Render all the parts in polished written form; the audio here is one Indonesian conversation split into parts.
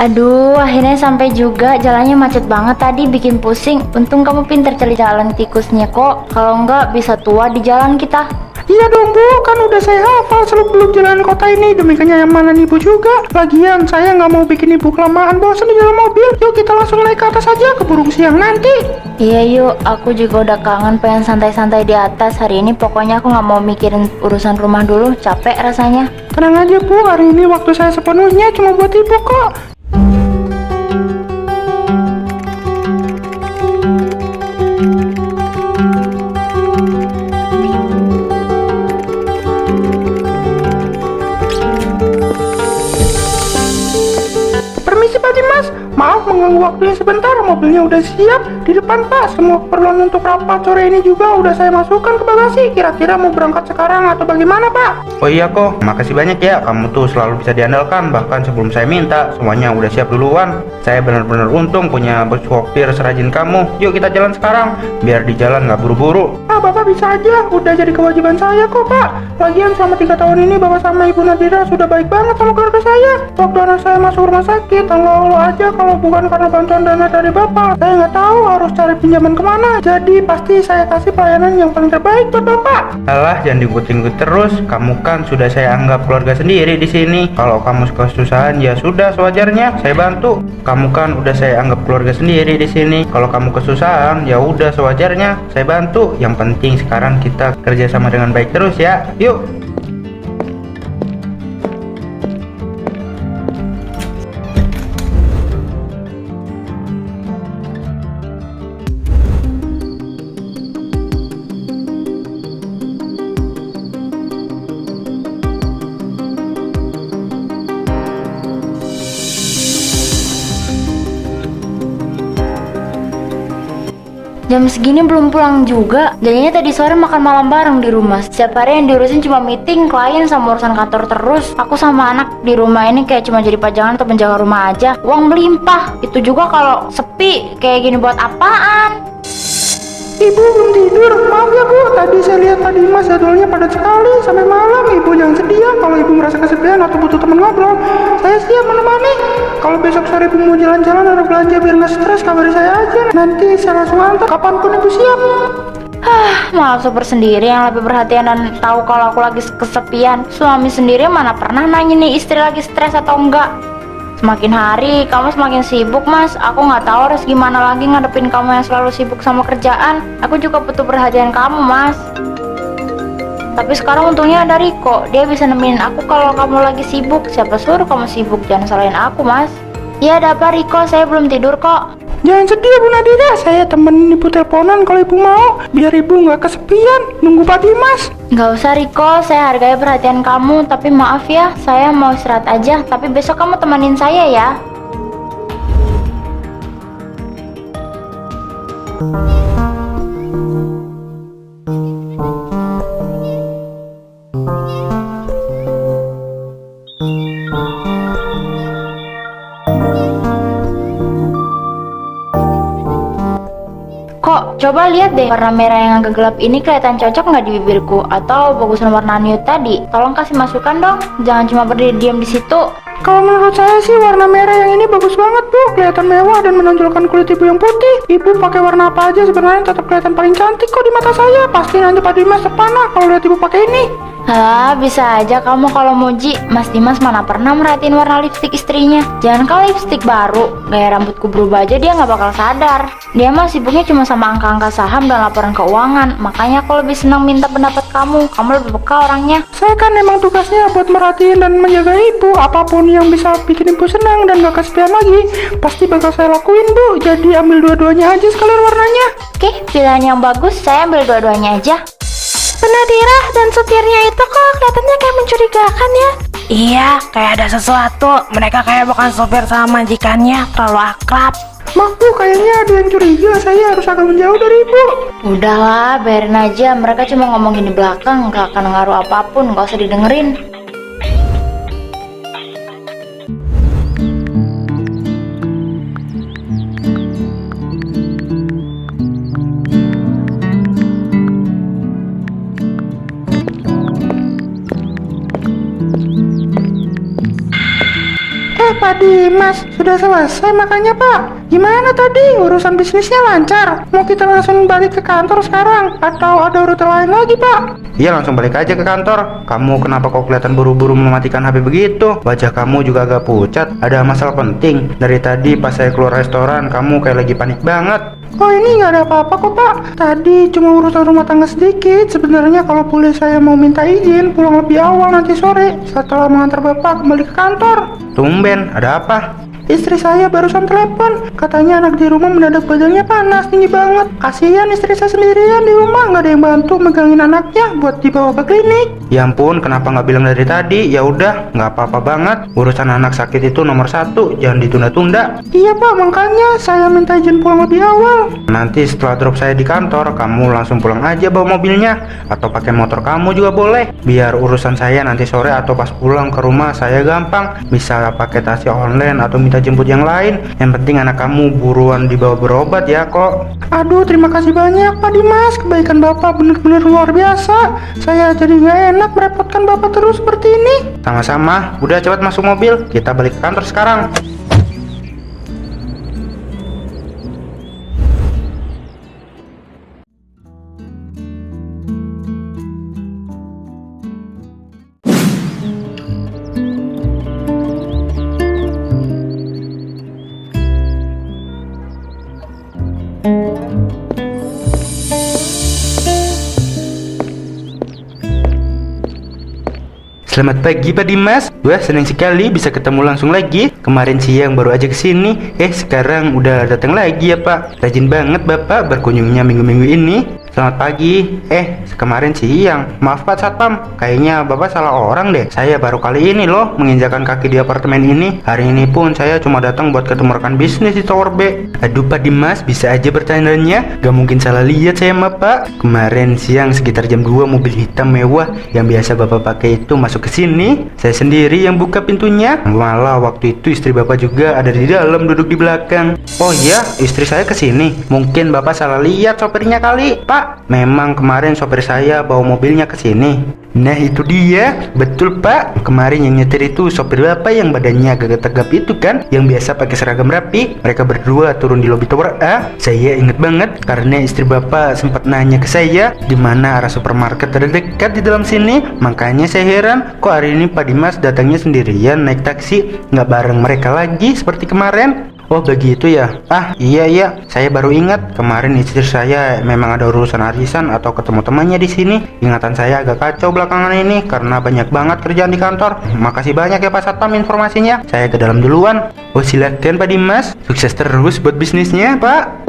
Aduh, akhirnya sampai juga. Jalannya macet banget tadi, bikin pusing. Untung kamu pinter cari jalan tikusnya kok. Kalau enggak bisa tua di jalan kita. Iya dong Bu, kan udah saya hafal seluk-beluk jalan kota ini demi kenyamanan Ibu juga. Lagian saya nggak mau bikin Ibu kelamaan bosan di dalam mobil. Yuk kita langsung naik ke atas aja, keburu siang nanti. Iya yuk, aku juga udah kangen pengen santai-santai di atas. Hari ini pokoknya aku nggak mau mikirin urusan rumah dulu, capek rasanya. Tenang aja Bu, hari ini waktu saya sepenuhnya cuma buat Ibu kok. Permisi Pak Dimas, maaf mengganggu waktunya sebentar, mobilnya udah siap di depan Pak. Semua keperluan untuk rapat sore ini juga udah saya masukkan ke bagasi. Kira-kira mau berangkat sekarang atau bagaimana Pak? Oh iya kok, makasih banyak ya, kamu tuh selalu bisa diandalkan. Bahkan sebelum saya minta, semuanya udah siap duluan. Saya benar-benar untung punya bos sopir serajin kamu. Yuk kita jalan sekarang, biar di jalan nggak buru-buru. Bapak bisa aja, udah jadi kewajiban saya kok Pak. Lagian selama 3 tahun ini Bapak sama Ibu Nadira sudah baik banget sama keluarga saya. Waktu anak saya masuk rumah sakit, Allah aja kalau bukan karena bantuan dana dari Bapak, saya nggak tahu harus cari pinjaman kemana. Jadi pasti saya kasih pelayanan yang paling terbaik buat Bapak. Alah, jangan diikut-ikut terus. Kamu kan sudah saya anggap keluarga sendiri di sini. Kalau kamu kesusahan ya sudah sewajarnya saya bantu. Kamu kan udah saya anggap keluarga sendiri di sini. Kalau kamu kesusahan ya udah sewajarnya saya bantu. Yang penting sekarang kita kerjasama dengan baik terus ya. Yuk. Jam segini belum pulang juga. Jadinya tadi sore makan malam bareng di rumah. Setiap hari yang diurusin cuma meeting, klien, sama urusan kantor terus. Aku sama anak di rumah ini kayak cuma jadi pajangan atau penjaga rumah aja. Uang melimpah. Itu juga kalau sepi kayak gini buat apaan? Ibu belum tidur, maaf ya Bu. Tadi saya lihat Pak Dimas jadwalnya padat sekali sampai malam. Ibu jangan sedih ya kalau Ibu merasa kesepian atau butuh teman ngobrol. Saya siap menemani. Kalau besok sore Ibu mau jalan-jalan atau belanja biar nggak stres, kabari saya aja. Nanti saya langsung antar kapanpun Ibu siap. Malah super sendiri yang lebih perhatian dan tahu kalau aku lagi kesepian. Suami sendiri mana pernah nanya nih istri lagi stres atau enggak. Semakin hari kamu semakin sibuk Mas. Aku nggak tahu harus gimana lagi ngadepin kamu yang selalu sibuk sama kerjaan. Aku juga butuh perhatian kamu Mas. Tapi sekarang untungnya ada Riko. Dia bisa nemenin aku kalau kamu lagi sibuk. Siapa suruh kamu sibuk, jangan salahin aku Mas. Iya ada apa Riko, saya belum tidur kok. Jangan sedih Bu Nadira, saya temenin Ibu teleponan kalau Ibu mau, biar Ibu nggak kesepian nunggu Pak Dimas. Nggak usah Riko, saya hargai perhatian kamu. Tapi maaf ya, saya mau istirahat aja. Tapi besok kamu temenin saya ya. Kok, coba lihat deh, warna merah yang agak gelap ini kelihatan cocok nggak di bibirku? Atau bagusan warna nude tadi? Tolong kasih masukan dong, jangan cuma berdiri diam di situ. Kalau menurut saya sih warna merah yang ini bagus banget Bu, kelihatan mewah dan menonjolkan kulit Ibu yang putih. Ibu pakai warna apa aja sebenarnya tetap kelihatan paling cantik kok di mata saya. Pasti nanti Pak Dimas terpana kalau lihat Ibu pakai ini. Bisa aja kamu kalau muji. Mas Dimas mana pernah merhatiin warna lipstik istrinya. Jangan kali lipstik baru, gaya rambutku berubah aja dia nggak bakal sadar. Dia mah sibuknya cuma sama angka-angka saham dan laporan keuangan. Makanya aku lebih senang minta pendapat kamu. Kamu lebih peka orangnya. Saya kan emang tugasnya buat merhatiin dan menjaga Ibu. Apapun yang bisa bikin Ibu senang dan gak kesepian lagi, pasti bakal saya lakuin Bu. Jadi ambil dua-duanya aja sekalian warnanya. Oke, pilihan yang bagus. Saya ambil dua-duanya aja. Nadira dan setirnya itu kok kelihatannya kayak mencurigakan ya. Iya, kayak ada sesuatu. Mereka kayak bukan sopir sama majikannya, terlalu akrab. Maaf Bu, kayaknya ada yang curiga. Saya harus agak menjauh dari Ibu. Udahlah, biarin aja. Mereka cuma ngomongin di belakang, gak akan ngaruh apapun. Gak usah didengerin. Pak Pak Dimas, sudah selesai makanya Pak. Gimana tadi? Urusan bisnisnya lancar? Mau kita langsung balik ke kantor sekarang? Atau ada urutan lain lagi Pak? Iya, langsung balik aja ke kantor. Kamu kenapa kok kelihatan buru-buru mematikan HP begitu? Wajah kamu juga agak pucat. Ada masalah penting? Dari tadi pas saya keluar restoran, kamu kayak lagi panik banget. Oh ini nggak ada apa-apa kok Pak. Tadi cuma urusan rumah tangga sedikit. Sebenarnya kalau boleh saya mau minta izin pulang lebih awal nanti sore setelah mengantar Bapak kembali ke kantor. Tumben, ada apa? Istri saya barusan telepon, katanya anak di rumah mendadak badannya panas tinggi banget. Kasihan istri saya sendirian di rumah, nggak ada yang bantu megangin anaknya buat dibawa ke klinik. Ya ampun, kenapa nggak bilang dari tadi? Ya udah, nggak apa-apa banget. Urusan anak sakit itu nomor 1, jangan ditunda-tunda. Iya Pak, makanya saya minta izin pulang lebih awal. Nanti setelah drop saya di kantor, kamu langsung pulang aja bawa mobilnya, atau pakai motor kamu juga boleh. Biar urusan saya nanti sore atau pas pulang ke rumah saya gampang. Bisa pakai taksi online atau minta jemput yang lain. Yang penting anak kamu buruan dibawa berobat ya kok. Aduh, terima kasih banyak Pak Dimas. Kebaikan Bapak benar-benar luar biasa. Saya jadi nggak enak merepotkan Bapak terus seperti ini. Sama-sama, udah cepat masuk mobil. Kita balik ke kantor sekarang. Selamat pagi Pak Dimas. Wah, senang sekali bisa ketemu langsung lagi. Kemarin siang baru aja kesini. Sekarang udah datang lagi ya Pak. Rajin banget Bapak berkunjungnya minggu-minggu ini. Selamat pagi. Kemarin siang. Maaf Pak Satpam, kayaknya Bapak salah orang deh. Saya baru kali ini loh menginjakan kaki di apartemen ini. Hari ini pun saya cuma datang buat ketemu rekan bisnis di Tower B. Aduh Pak Dimas, bisa aja bertandanya. Gak mungkin salah lihat saya mah Pak. Kemarin siang sekitar jam 2 mobil hitam mewah yang biasa Bapak pakai itu masuk ke sini. Saya sendiri yang buka pintunya. Malah waktu itu istri Bapak juga ada di dalam duduk di belakang. Oh iya, istri saya ke sini. Mungkin Bapak salah lihat sopirnya kali, Pak. Memang kemarin sopir saya bawa mobilnya ke sini. Nah itu dia, betul Pak. Kemarin yang nyetir itu sopir Bapak yang badannya agak tegap itu kan, yang biasa pakai seragam rapi. Mereka berdua turun di lobi Tower A. Saya inget banget karena istri Bapak sempat nanya ke saya di mana arah supermarket terdekat di dalam sini. Makanya saya heran kok hari ini Pak Dimas datangnya sendirian naik taksi, nggak bareng mereka lagi seperti kemarin. Oh begitu ya. Iya, saya baru ingat kemarin istri saya memang ada urusan arisan atau ketemu temannya di sini. Ingatan saya agak kacau belakangan ini karena banyak banget kerjaan di kantor. Makasih banyak ya Pak Satpam informasinya. Saya ke dalam duluan. Oh silakan Pak Dimas. Sukses terus buat bisnisnya Pak.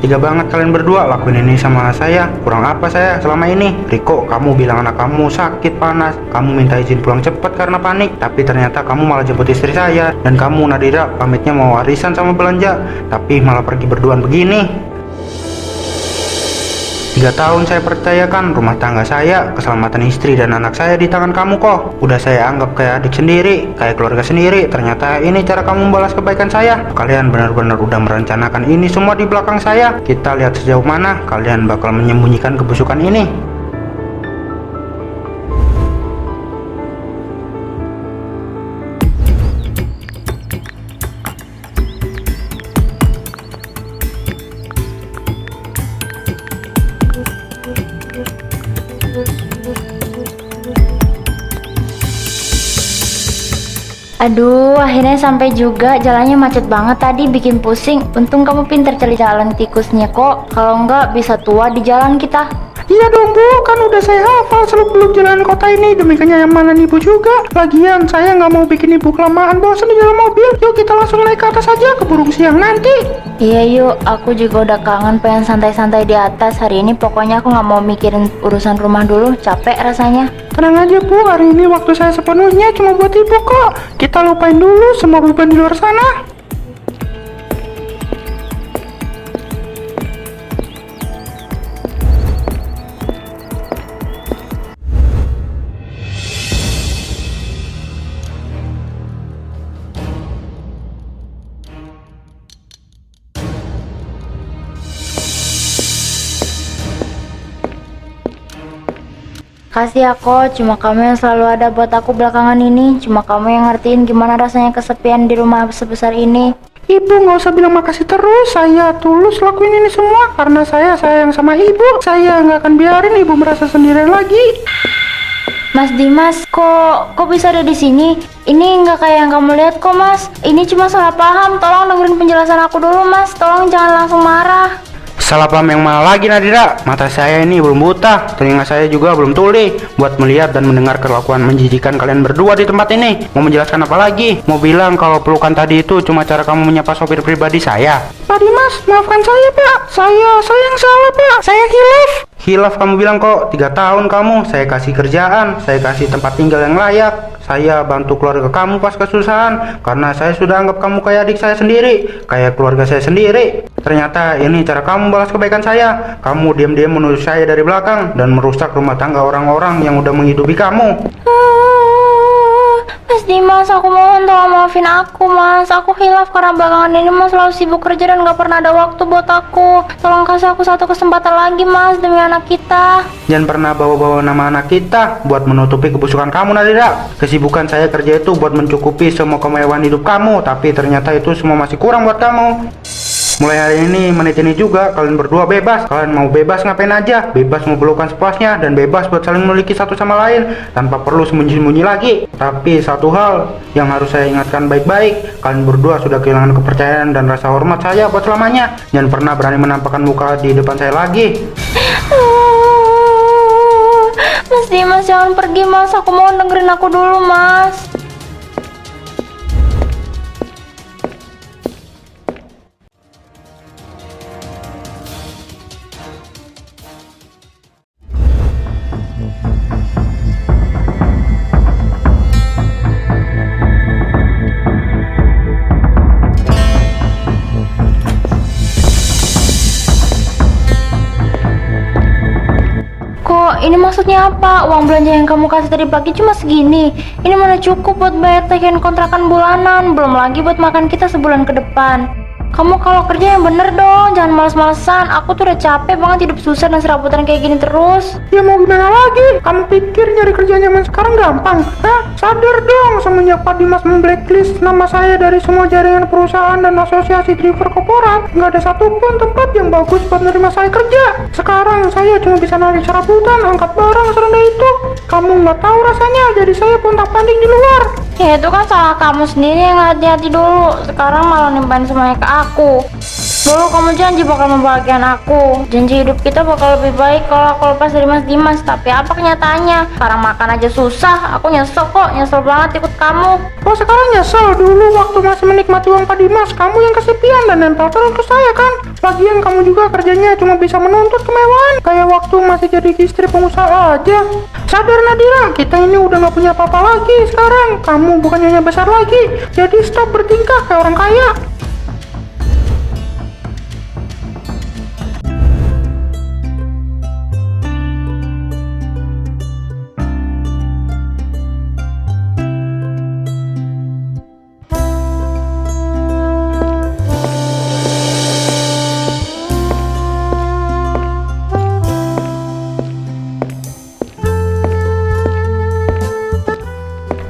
Tega banget kalian berdua lakuin ini sama saya. Kurang apa saya selama ini? Riko, kamu bilang anak kamu sakit panas. Kamu minta izin pulang cepat karena panik. Tapi ternyata kamu malah jemput istri saya. Dan kamu Nadira pamitnya mau warisan sama belanja. Tapi malah pergi berduaan begini. 3 tahun saya percayakan rumah tangga saya, keselamatan istri dan anak saya di tangan kamu kok. Udah saya anggap kayak adik sendiri, kayak keluarga sendiri. Ternyata ini cara kamu membalas kebaikan saya. Kalian benar-benar udah merencanakan ini semua di belakang saya. Kita lihat sejauh mana kalian bakal menyembunyikan kebusukan ini. Aduh, akhirnya sampai juga. Jalannya macet banget tadi, bikin pusing. Untung kamu pinter cari jalan tikusnya kok. Kalau enggak bisa tua di jalan kita. Iya dong Bu, kan udah saya hafal seluk-beluk jalan kota ini demi kenyamanan Ibu juga. Lagian saya nggak mau bikin Ibu kelamaan bosan di dalam mobil. Yuk kita langsung naik ke atas aja, keburu siang nanti. Iya yuk, aku juga udah kangen pengen santai-santai di atas. Hari ini pokoknya aku nggak mau mikirin urusan rumah dulu, capek rasanya. Tenang aja Bu, hari ini waktu saya sepenuhnya cuma buat Ibu kok. Kita lupain dulu semua beban di luar sana. Makasih ya kok, cuma kamu yang selalu ada buat aku belakangan ini. Cuma kamu yang ngertiin gimana rasanya kesepian di rumah sebesar ini. Ibu nggak usah bilang makasih terus, saya tulus lakuin ini semua karena saya sayang sama ibu. Saya nggak akan biarin ibu merasa sendirian lagi. Mas Dimas, kok bisa ada di sini? Ini nggak kayak yang kamu lihat kok, Mas. Ini cuma salah paham. Tolong dengerin penjelasan aku dulu, Mas. Tolong jangan langsung marah. Salah paham yang mana lagi Nadira? Mata saya ini belum buta, telinga saya juga belum tuli buat melihat dan mendengar kelakuan menjijikan kalian berdua di tempat ini. Mau menjelaskan apa lagi? Mau bilang kalau pelukan tadi itu cuma cara kamu menyapa sopir pribadi saya? Pak Dimas, maafkan saya Pak. Saya yang salah Pak. Saya hilaf. Hilaf kamu bilang kok, 3 tahun kamu, saya kasih kerjaan, saya kasih tempat tinggal yang layak, saya bantu keluarga kamu pas kesusahan, karena saya sudah anggap kamu kayak adik saya sendiri, kayak keluarga saya sendiri. Ternyata ini cara kamu balas kebaikan saya, kamu diam-diam menuduh saya dari belakang, dan merusak rumah tangga orang-orang yang udah menghidupi kamu. Mas Dimas, aku mohon tolong maafin aku, Mas. Aku hilaf karena belakangan ini Mas selalu sibuk kerja dan gak pernah ada waktu buat aku. Tolong kasih aku satu kesempatan lagi, Mas, demi anak kita. Jangan pernah bawa-bawa nama anak kita buat menutupi kebusukan kamu Nadira. Kesibukan saya kerja itu buat mencukupi semua kemewahan hidup kamu, tapi ternyata itu semua masih kurang buat kamu. Mulai hari ini, menit ini juga, kalian berdua bebas. Kalian mau bebas ngapain aja, bebas mau pelukan sepuasnya, dan bebas buat saling memiliki satu sama lain, tanpa perlu sembunyi-sembunyi lagi. Tapi satu hal yang harus saya ingatkan baik-baik, kalian berdua sudah kehilangan kepercayaan dan rasa hormat saya buat selamanya. Jangan pernah berani menampakkan muka di depan saya lagi. Mas Dimas, jangan pergi, Mas. Aku mohon dengerin aku dulu, Mas. Ini maksudnya apa? Uang belanja yang kamu kasih tadi pagi cuma segini. Ini mana cukup buat bayar tagihan kontrakan bulanan, belum lagi buat makan kita sebulan ke depan. Kamu kalau kerja yang bener dong, jangan males-malesan. Aku tuh udah capek banget hidup susah dan serabutan kayak gini terus. Ya mau gimana lagi? Kamu pikir nyari kerjaan zaman sekarang gampang? Hah? Sadar dong, semenjak Pak Dimas memblacklist nama saya dari semua jaringan perusahaan dan asosiasi driver korporat, nggak ada satupun tempat yang bagus buat menerima saya kerja. Sekarang saya cuma bisa narik serabutan, angkat barang serendah itu. Kamu nggak tahu rasanya, jadi saya pontang-panting di luar. Ya itu kan salah kamu sendiri yang hati-hati dulu. Sekarang malah nimpain semuanya ke aku. Dulu kamu janji bakal membahagiakan aku. Janji hidup kita bakal lebih baik kalau aku lepas dari Mas Dimas. Tapi apa kenyataannya? Sekarang makan aja susah. Aku nyesel kok, nyesel banget ikut kamu. Oh sekarang nyesel? Dulu waktu masih menikmati uang Pak Dimas, kamu yang kesepian dan nempel terus ke saya kan? Lagian kamu juga kerjanya cuma bisa menuntut kemewahan, kayak waktu masih jadi istri pengusaha aja. Sadar Nadira, kita ini udah gak punya apa-apa lagi sekarang. Kamu bukan nyonya besar lagi, jadi stop bertingkah kayak orang kaya.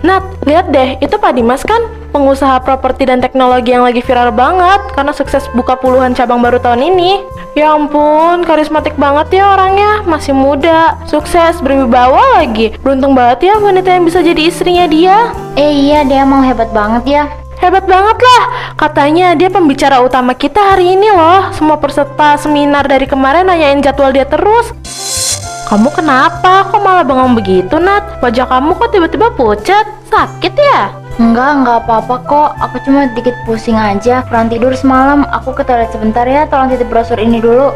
Nat, lihat deh, itu Pak Dimas kan? Pengusaha properti dan teknologi yang lagi viral banget karena sukses buka puluhan cabang baru tahun ini. Ya ampun, karismatik banget ya orangnya, masih muda, sukses, berwibawa lagi. Beruntung banget ya wanita yang bisa jadi istrinya dia. Iya, dia emang hebat banget ya. Hebat banget lah, katanya dia pembicara utama kita hari ini loh. Semua peserta seminar dari kemarin nanyain jadwal dia terus. Kamu kenapa? Kok malah bengong begitu, Nat? Wajah kamu kok tiba-tiba pucat? Sakit ya? Enggak apa-apa kok. Aku cuma dikit pusing aja. Kurang tidur semalam. Aku ke toilet sebentar ya. Tolong titip brosur ini dulu.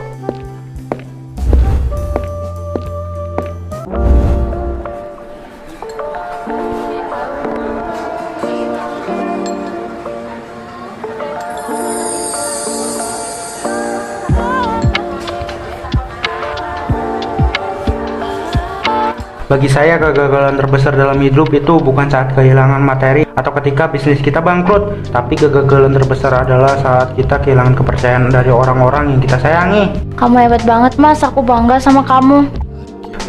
Bagi saya, kegagalan terbesar dalam hidup itu bukan saat kehilangan materi atau ketika bisnis kita bangkrut, tapi kegagalan terbesar adalah saat kita kehilangan kepercayaan dari orang-orang yang kita sayangi. Kamu hebat banget, Mas. Aku bangga sama kamu.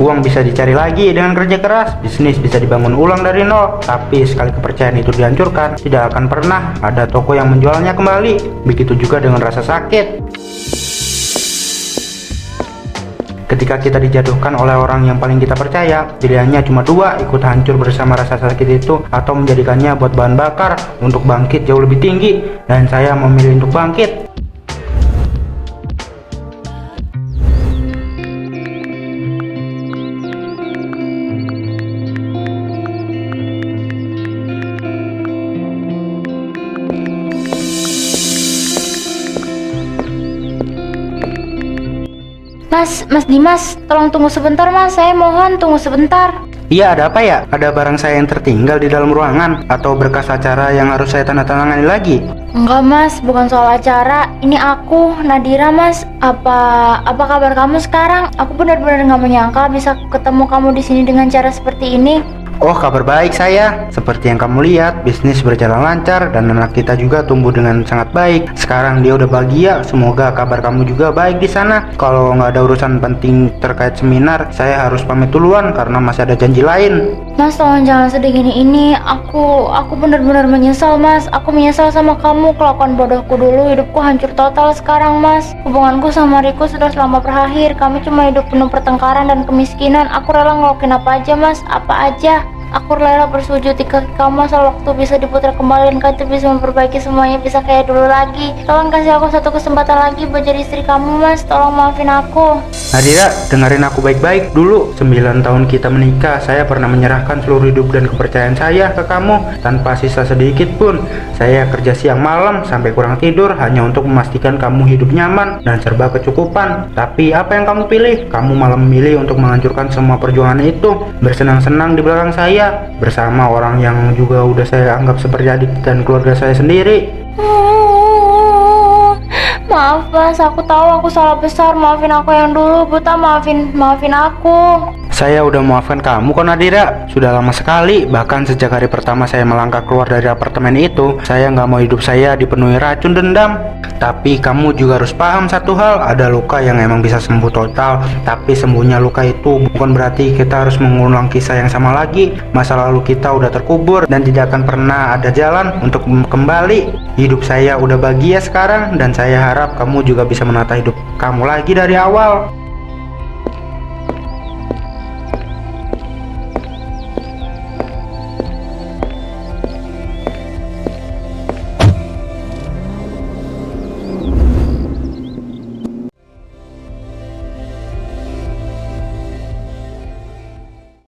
Uang bisa dicari lagi dengan kerja keras, bisnis bisa dibangun ulang dari nol. Tapi sekali kepercayaan itu dihancurkan, tidak akan pernah ada toko yang menjualnya kembali. Begitu juga dengan rasa sakit. Ketika kita dijatuhkan oleh orang yang paling kita percaya, pilihannya cuma dua, ikut hancur bersama rasa sakit itu atau menjadikannya buat bahan bakar untuk bangkit jauh lebih tinggi. Dan saya memilih untuk bangkit. Mas Dimas, tolong tunggu sebentar mas, saya mohon tunggu sebentar. Iya, ada apa ya? Ada barang saya yang tertinggal di dalam ruangan atau berkas acara yang harus saya tanda tangani lagi? Enggak mas, bukan soal acara. Ini aku, Nadira mas. Apa kabar kamu sekarang? Aku benar-benar nggak menyangka bisa ketemu kamu di sini dengan cara seperti ini. Oh, kabar baik saya. Seperti yang kamu lihat, bisnis berjalan lancar dan anak kita juga tumbuh dengan sangat baik. Sekarang dia udah bahagia. Semoga kabar kamu juga baik di sana. Kalau nggak ada urusan penting terkait seminar, saya harus pamit duluan karena masih ada janji lain. Mas, tolong jangan sedih gini ini. Aku benar-benar menyesal mas. Aku menyesal sama kamu, kelakuan bodohku dulu. Hidupku hancur total sekarang mas. Hubunganku sama Riko sudah lama berakhir. Kami cuma hidup penuh pertengkaran dan kemiskinan. Aku rela ngelakuin apa aja mas, apa aja. Aku rela bersujud di kaki kamu asal waktu bisa diputar kembali dan kamu bisa memperbaiki semuanya, bisa kayak dulu lagi. Tolong kasih aku satu kesempatan lagi buat jadi istri kamu mas. Tolong maafin aku. Nadira, dengerin aku baik-baik dulu. 9 tahun kita menikah, saya pernah menyerahkan seluruh hidup dan kepercayaan saya ke kamu tanpa sisa sedikit pun. Saya kerja siang malam sampai kurang tidur hanya untuk memastikan kamu hidup nyaman dan serba kecukupan. Tapi apa yang kamu pilih? Kamu malah memilih untuk menghancurkan semua perjuangan itu, bersenang-senang di belakang saya bersama orang yang juga udah saya anggap seperti adik dan keluarga saya sendiri. Maaf mas, aku tahu aku salah besar. Maafin aku yang dulu, Buta. Maafin aku. Saya udah memaafkan kamu kok Nadira. Sudah lama sekali. Bahkan sejak hari pertama saya melangkah keluar dari apartemen itu, saya nggak mau hidup saya dipenuhi racun dendam. Tapi kamu juga harus paham satu hal. Ada luka yang emang bisa sembuh total. Tapi sembuhnya luka itu bukan berarti kita harus mengulang kisah yang sama lagi. Masa lalu kita udah terkubur dan tidak akan pernah ada jalan untuk kembali. Hidup saya udah bahagia sekarang. Dan saya harap kamu juga bisa menata hidup kamu lagi dari awal.